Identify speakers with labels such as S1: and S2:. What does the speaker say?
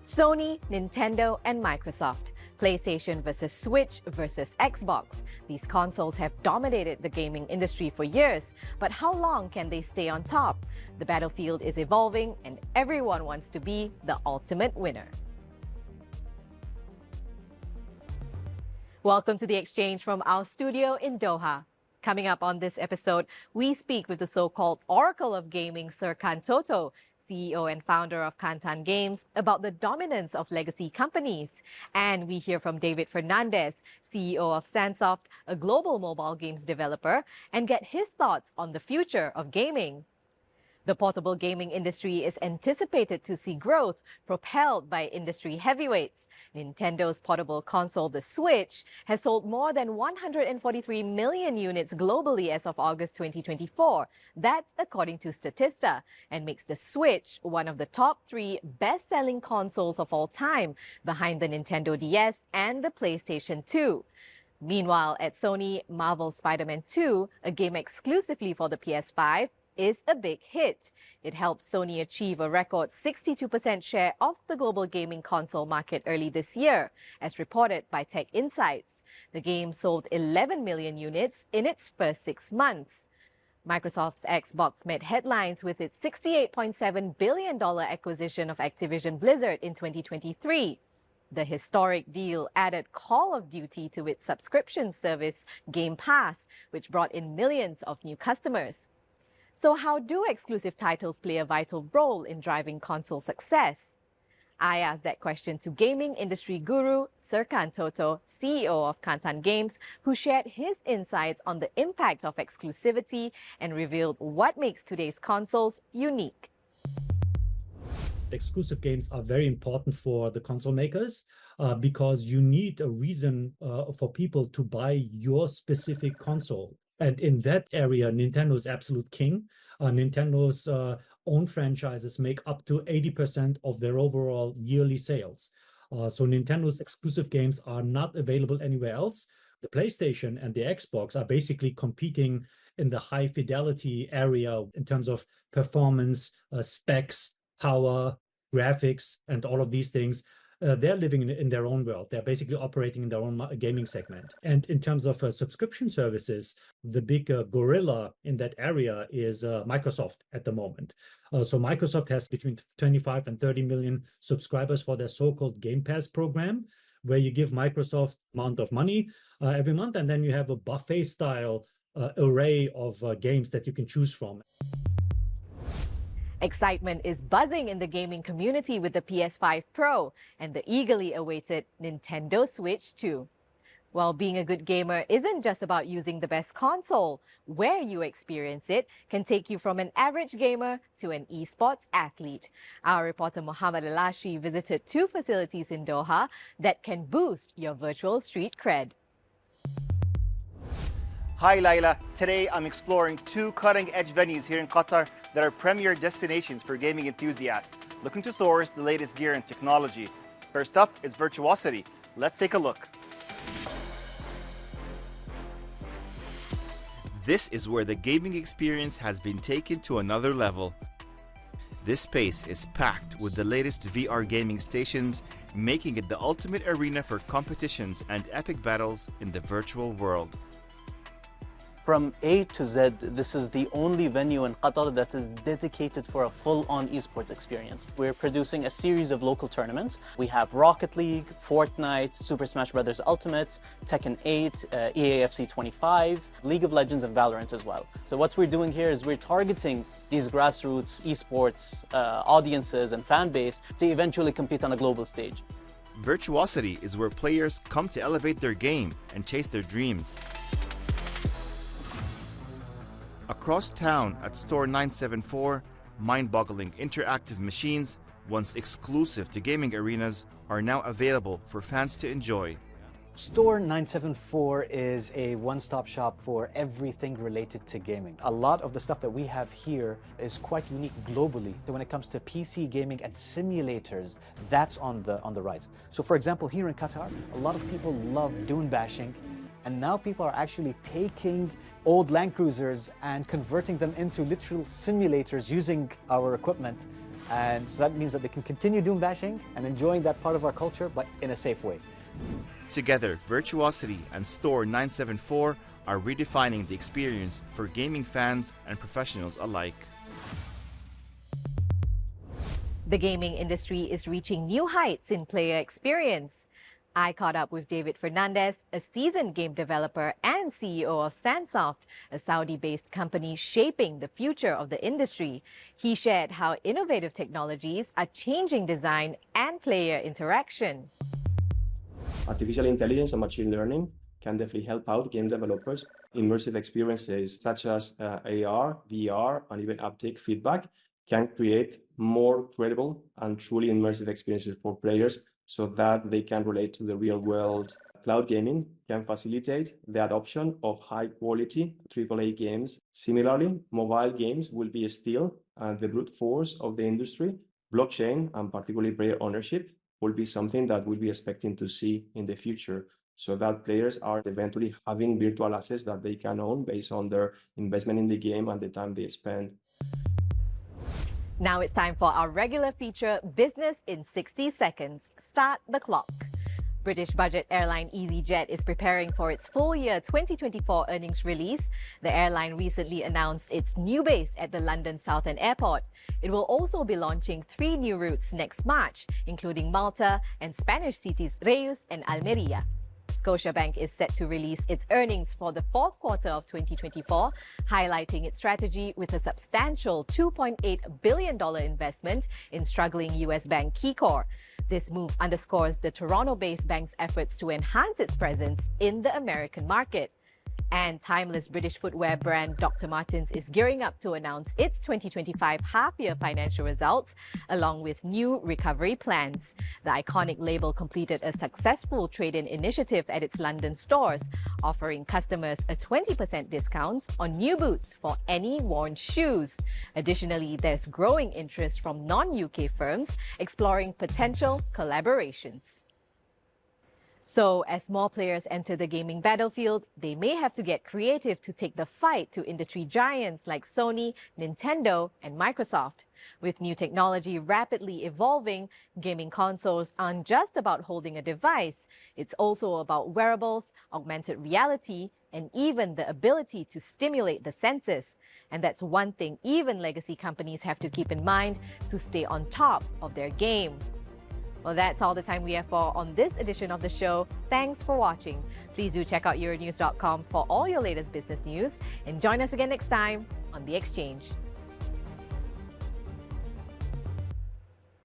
S1: Sony, Nintendo, and Microsoft. PlayStation versus Switch versus Xbox. These consoles have dominated the gaming industry for years, but how long can they stay on top? The battlefield is evolving and everyone wants to be the ultimate winner. Welcome to The Exchange from our studio in Doha. Coming up on this episode, we speak with the so-called Oracle of Gaming, Sir Kantoto, CEO and founder of Kantan Games, about the dominance of legacy companies. And we hear from David Fernandez, CEO of Sansoft, a global mobile games developer, and get his thoughts on the future of gaming. The portable gaming industry is anticipated to see growth propelled by industry heavyweights. Nintendo's portable console, the Switch, has sold more than 143 million units globally as of August 2024. That's according to Statista, and makes the Switch one of the top 3 best-selling consoles of all time, behind the Nintendo DS and the PlayStation 2. Meanwhile, at Sony, Marvel's Spider-Man 2, a game exclusively for the PS5, is a big hit. It helped Sony achieve a record 62% share of the global gaming console market early this year, as reported by Tech Insights. The game sold 11 million units in its first 6 months. Microsoft's Xbox made headlines with its $68.7 billion acquisition of Activision Blizzard in 2023. The historic deal added Call of Duty to its subscription service, Game Pass, which brought in millions of new customers. So how do exclusive titles play a vital role in driving console success? I asked that question to gaming industry guru Sir Kantoto, CEO of Kantan Games, who shared his insights on the impact of exclusivity and revealed what makes today's consoles unique.
S2: Exclusive games are very important for the console makers because you need a reason for people to buy your specific console. And in that area, Nintendo is absolute king. Nintendo's own franchises make up to 80% of their overall yearly sales. So Nintendo's exclusive games are not available anywhere else. The PlayStation and the Xbox are basically competing in the high fidelity area in terms of performance, specs, power, graphics, and all of these things. They're living in their own world. They're basically operating in their own gaming segment. And in terms of subscription services, the big gorilla in that area is Microsoft at the moment. So Microsoft has between 25 and 30 million subscribers for their so-called Game Pass program, where you give Microsoft amount of money every month, and then you have a buffet-style array of games that you can choose from.
S1: Excitement is buzzing in the gaming community with the PS5 Pro and the eagerly awaited Nintendo Switch 2. Well, being a good gamer isn't just about using the best console. Where you experience it can take you from an average gamer to an esports athlete. Our reporter Muhammad Alashi visited 2 facilities in Doha that can boost your virtual street cred.
S3: Hi Laila, today I'm exploring 2 cutting-edge venues here in Qatar that are premier destinations for gaming enthusiasts looking to source the latest gear and technology. First up is Virtuosity. Let's take a look.
S4: This is where the gaming experience has been taken to another level. This space is packed with the latest VR gaming stations, making it the ultimate arena for competitions and epic battles in the virtual world.
S5: From A to Z, this is the only venue in Qatar that is dedicated for a full-on esports experience. We're producing a series of local tournaments. We have Rocket League, Fortnite, Super Smash Bros. Ultimate, Tekken 8, EAFC 25, League of Legends and Valorant as well. So what we're doing here is we're targeting these grassroots esports audiences and fan base to eventually compete on a global stage.
S4: Virtuosity is where players come to elevate their game and chase their dreams. Across town at Store 974, mind-boggling interactive machines, once exclusive to gaming arenas, are now available for fans to enjoy.
S6: Store 974 is a one-stop shop for everything related to gaming. A lot of the stuff that we have here is quite unique globally. So when it comes to PC gaming and simulators, that's on the rise. So for example, here in Qatar, a lot of people love dune bashing, and now people are actually taking old Land Cruisers and converting them into literal simulators using our equipment And so that means that they can continue doom bashing and enjoying that part of our culture, but in a safe way.
S4: Together, Virtuosity and Store 974 are redefining the experience for gaming fans and professionals alike.
S1: The gaming industry is reaching new heights in player experience. I caught up with David Fernandez, a seasoned game developer and CEO of Sandsoft, a Saudi-based company shaping the future of the industry. He shared how innovative technologies are changing design and player interaction.
S7: Artificial intelligence and machine learning can definitely help out game developers. Immersive experiences such as AR, VR, and even haptic feedback can create more credible and truly immersive experiences for players so that they can relate to the real world. Cloud gaming can facilitate the adoption of high-quality AAA games. Similarly, mobile games will be still the brute force of the industry. Blockchain, and particularly player ownership, will be something that we'll be expecting to see in the future, so that players are eventually having virtual assets that they can own based on their investment in the game and the time they spend.
S1: Now it's time for our regular feature, Business in 60 Seconds. Start the clock. British budget airline EasyJet is preparing for its full year 2024 earnings release. The airline recently announced its new base at the London Southend Airport. It will also be launching 3 new routes next March, including Malta and Spanish cities Reus and Almeria. Scotiabank is set to release its earnings for the fourth quarter of 2024, highlighting its strategy with a substantial $2.8 billion investment in struggling US bank KeyCorp. This move underscores the Toronto-based bank's efforts to enhance its presence in the American market. And timeless British footwear brand Dr. Martens is gearing up to announce its 2025 half-year financial results, along with new recovery plans. The iconic label completed a successful trade-in initiative at its London stores, offering customers a 20% discount on new boots for any worn shoes. Additionally, there's growing interest from non-UK firms exploring potential collaborations. So, as more players enter the gaming battlefield, they may have to get creative to take the fight to industry giants like Sony, Nintendo, and Microsoft. With new technology rapidly evolving, gaming consoles aren't just about holding a device. It's also about wearables, augmented reality, and even the ability to stimulate the senses. And that's one thing even legacy companies have to keep in mind to stay on top of their game. Well, that's all the time we have for on this edition of the show. Thanks for watching. Please do check out Euronews.com for all your latest business news and join us again next time on The Exchange.